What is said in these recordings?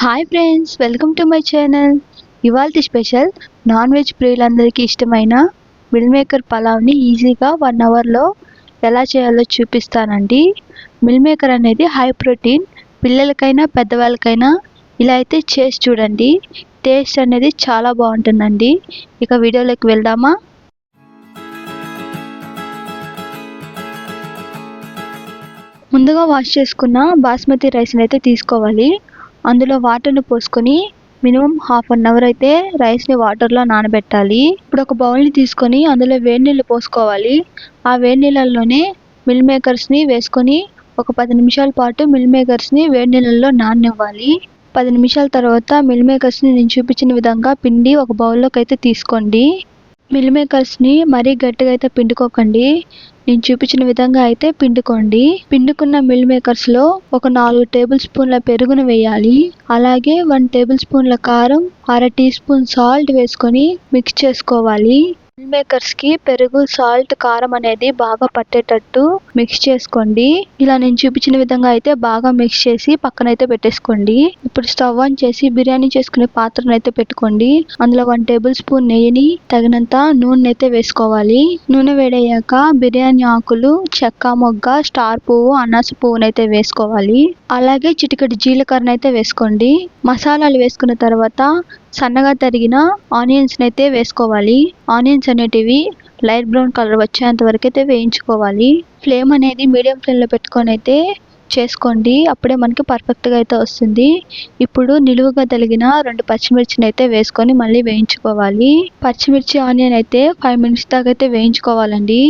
Hi friends, welcome to my channel. ఇవాల్టి special non veg ప్రియులందరికీ ఇష్టమైన meal maker పలావ్ని ఈజీగా 1 అవర్లో ఎలా చేయాలో చూపిస్తానండి. మిల్ మేకర్ అనేది హై ప్రోటీన్, పిల్లలకైనా పెద్దవాళ్ళకైనా ఇలా అయితే చేసి చూడండి. టేస్ట్ అనేది చాలా బాగుంటుందండి. ఇక వీడియోలోకి వెళ్దామా? ముందుగా వాష్ చేసుకున్న బాస్మతి రైస్ని అయితే తీసుకోవాలి. అందులో వాటర్ని పోసుకొని మినిమం 1/2 అవర్ అయితే రైస్ని వాటర్లో నానబెట్టాలి. ఇప్పుడు ఒక బౌల్ని తీసుకొని అందులో వేడి నీళ్ళు పోసుకోవాలి. ఆ వేడి నీళ్ళల్లోనే మిల్ మేకర్స్ని వేసుకొని ఒక 10 నిమిషాల పాటు మిల్ మేకర్స్ని వేడి నీళ్ళల్లో నాననివ్వాలి. 10 నిమిషాల తర్వాత మిల్ మేకర్స్ని నేను చూపించిన విధంగా పిండి ఒక బౌల్లోకి అయితే తీసుకోండి. మిల్ మేకర్స్ని మరీ గట్టిగా అయితే పిండుకోకండి. నేను చూపించిన విధంగా అయితే పిండుకోండి. పిండుకున్న మిల్ మేకర్స్లో ఒక 4 టేబుల్ స్పూన్ల పెరుగును వేయాలి. అలాగే 1 టేబుల్ స్పూన్ల కారం, 1/2 టీ స్పూన్ సాల్ట్ వేసుకొని మిక్స్ చేసుకోవాలి. మిల్ మేకర్స్కి పెరుగు, సాల్ట్, కారం అనేది బాగా పట్టేటట్టు మిక్స్ చేసుకోండి. ఇలా నేను చూపించిన విధంగా అయితే బాగా మిక్స్ చేసి పక్కనైతే పెట్టేసుకోండి. ఇప్పుడు స్టవ్ ఆన్ చేసి బిర్యానీ చేసుకునే పాత్రను అయితే పెట్టుకోండి. అందులో 1 టేబుల్ స్పూన్ నెయ్యిని, తగినంత నూనె అయితే వేసుకోవాలి. నూనె వేడయ్యాక బిర్యానీ ఆకులు, చెక్క మొగ్గ, స్టార్ పువ్వు, అనాస పువ్వునైతే వేసుకోవాలి. అలాగే చిటికెడు జీలకర్ర అయితే వేసుకోండి. మసాలాలు వేసుకున్న తర్వాత సన్నగా తరిగిన ఆనియన్స్ అయితే వేసుకోవాలి. ఆనియన్స్ అనేటివి లైట్ బ్రౌన్ కలర్ వచ్చేంత వరకు అయితే వేయించుకోవాలి. ఫ్లేమ్ అనేది మీడియం ఫ్లేమ్లో పెట్టుకొని అయితే చేసుకోండి. అప్పుడే మనకి పర్ఫెక్ట్గా అయితే వస్తుంది. ఇప్పుడు నిలువుగా తగిన 2 పచ్చిమిర్చిని అయితే వేసుకొని మళ్ళీ వేయించుకోవాలి. పచ్చిమిర్చి, ఆనియన్ అయితే 5 మినిట్స్ దాకా అయితే వేయించుకోవాలండి.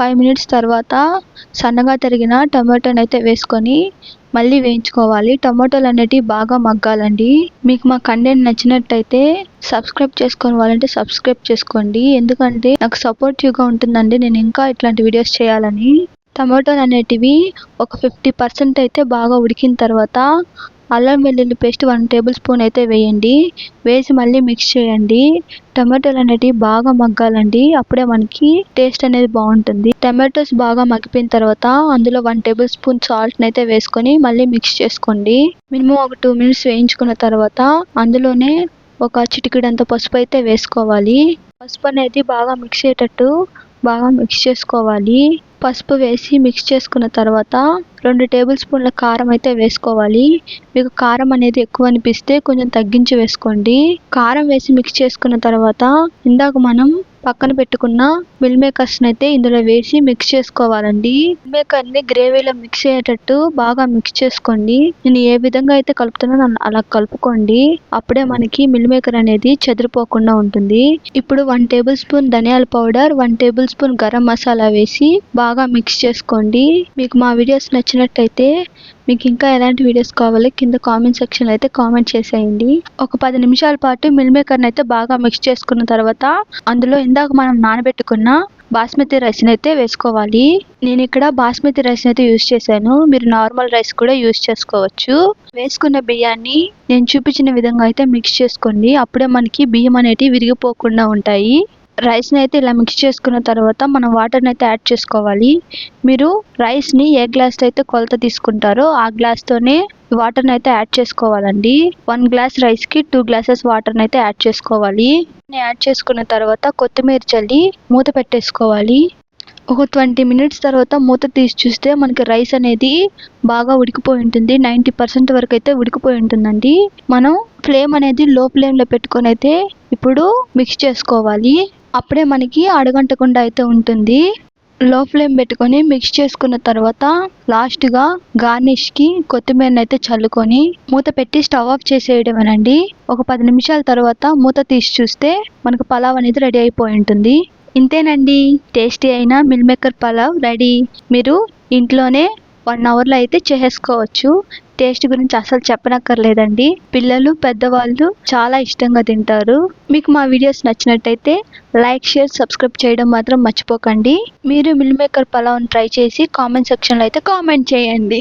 5 మినిట్స్ తర్వాత సన్నగా తరిగిన టమాటోని అయితే వేసుకొని మళ్ళీ వేయించుకోవాలి. టమాటోలు అనేటివి బాగా మగ్గాలండి. మీకు మా కంటెంట్ నచ్చినట్టయితే సబ్స్క్రైబ్ చేసుకొని వాళ్ళంటే సబ్స్క్రైబ్ చేసుకోండి. ఎందుకంటే నాకు సపోర్టివ్గా ఉంటుందండి నేను ఇంకా ఇట్లాంటి వీడియోస్ చేయాలని. టమాటోలు అనేటివి ఒక 50% అయితే బాగా ఉడికిన తర్వాత అల్లం వెల్లుల్లి పేస్ట్ 1 టేబుల్ స్పూన్ అయితే వేయండి. వేసి మళ్ళీ మిక్స్ చేయండి. టమాటోలు అనేటివి బాగా మగ్గాలండి. అప్పుడే మనకి టేస్ట్ అనేది బాగుంటుంది. టమాటోస్ బాగా మగ్గిపోయిన తర్వాత అందులో 1 టేబుల్ స్పూన్ సాల్ట్ని అయితే వేసుకొని మళ్ళీ మిక్స్ చేసుకోండి. మినిమం ఒక 2 మినిట్స్ వేయించుకున్న తర్వాత అందులోనే ఒక చిటికెడంత పసుపు అయితే వేసుకోవాలి. పసుపు అనేది బాగా మిక్స్ అయ్యేటట్టు బాగా మిక్స్ చేసుకోవాలి. పసుపు వేసి మిక్స్ చేసుకున్న తర్వాత 2 టేబుల్ స్పూన్ల కారం అయితే వేసుకోవాలి. మీకు కారం అనేది ఎక్కువ అనిపిస్తే కొంచెం తగ్గించి వేసుకోండి. కారం వేసి మిక్స్ చేసుకున్న తర్వాత ఇందాక మనం పక్కన పెట్టుకున్న మిల్ మేకర్స్ని అయితే ఇందులో వేసి మిక్స్ చేసుకోవాలండి. మిల్ మేకర్ని గ్రేవీలో మిక్స్ అయ్యేటట్టు బాగా మిక్స్ చేసుకోండి. నేను ఏ విధంగా అయితే కలుపుతున్నానో అలా కలుపుకోండి. అప్పుడే మనకి మిల్ మేకర్ అనేది చెదిరిపోకుండా ఉంటుంది. ఇప్పుడు 1 టేబుల్ స్పూన్ ధనియాల powder, 1 table spoon garam masala వేసి బాగా మిక్స్ చేసుకోండి. మీకు మా వీడియోస్ నచ్చినట్టయితే మీకు ఇంకా ఎలాంటి వీడియోస్ కావాలో కింద కామెంట్ సెక్షన్లో అయితే కామెంట్ చేసేయండి. ఒక 10 నిమిషాల పాటు మిల్ మేకర్ని అయితే బాగా మిక్స్ చేసుకున్న తర్వాత అందులో ఇందాక మనం నానబెట్టుకున్న బాస్మతి రైస్ని అయితే వేసుకోవాలి. నేను ఇక్కడ బాస్మతి రైస్ని అయితే యూజ్ చేశాను. మీరు నార్మల్ రైస్ కూడా యూజ్ చేసుకోవచ్చు. వేసుకున్న బియ్యాన్ని నేను చూపించిన విధంగా అయితే మిక్స్ చేసుకోండి. అప్పుడే మనకి బియ్యం అనేటివి విరిగిపోకుండా ఉంటాయి. రైస్ని అయితే ఇలా మిక్స్ చేసుకున్న తర్వాత మనం వాటర్ని అయితే యాడ్ చేసుకోవాలి. మీరు రైస్ని ఏ గ్లాస్తో అయితే కొలత తీసుకుంటారో ఆ గ్లాస్తోనే వాటర్ని అయితే యాడ్ చేసుకోవాలండి. 1 గ్లాస్ రైస్కి 2 గ్లాసెస్ వాటర్ని అయితే యాడ్ చేసుకోవాలి. యాడ్ చేసుకున్న తర్వాత కొత్తిమీర చల్లి మూత పెట్టేసుకోవాలి. ఒక 20 మినిట్స్ తర్వాత మూత తీసి చూస్తే మనకి రైస్ అనేది బాగా ఉడికిపోయి ఉంటుంది. 90% వరకు అయితే ఉడికిపోయి ఉంటుందండి. మనం ఫ్లేమ్ అనేది లో ఫ్లేమ్లో పెట్టుకొని అయితే ఇప్పుడు మిక్స్ చేసుకోవాలి. అప్పుడే మనకి అడగంటకుండా అయితే ఉంటుంది. లో ఫ్లేమ్ పెట్టుకొని మిక్స్ చేసుకున్న తర్వాత లాస్ట్గా గార్నిష్కి కొత్తిమీరని అయితే చల్లుకొని మూత పెట్టి స్టవ్ ఆఫ్ చేసేయడమేనండి. ఒక 10 నిమిషాల తర్వాత మూత తీసి చూస్తే మనకు పలావ్ అనేది రెడీ అయిపోయి ఉంటుంది. ఇంతేనండి, టేస్టీ అయిన మిల్ మేకర్ పలావ్ రెడీ. మీరు ఇంట్లోనే 1 అవర్లో అయితే చేసేసుకోవచ్చు. టేస్ట్ గురించి అసలు చెప్పనక్కర్లేదండి. పిల్లలు, పెద్దవాళ్ళు చాలా ఇష్టంగా తింటారు. మీకు మా వీడియోస్ నచ్చినట్టయితే లైక్, షేర్, సబ్స్క్రైబ్ చేయడం మాత్రం మర్చిపోకండి. మీరు మిల్ మేకర్ పలావ్ని ట్రై చేసి కామెంట్ సెక్షన్లో అయితే కామెంట్ చేయండి.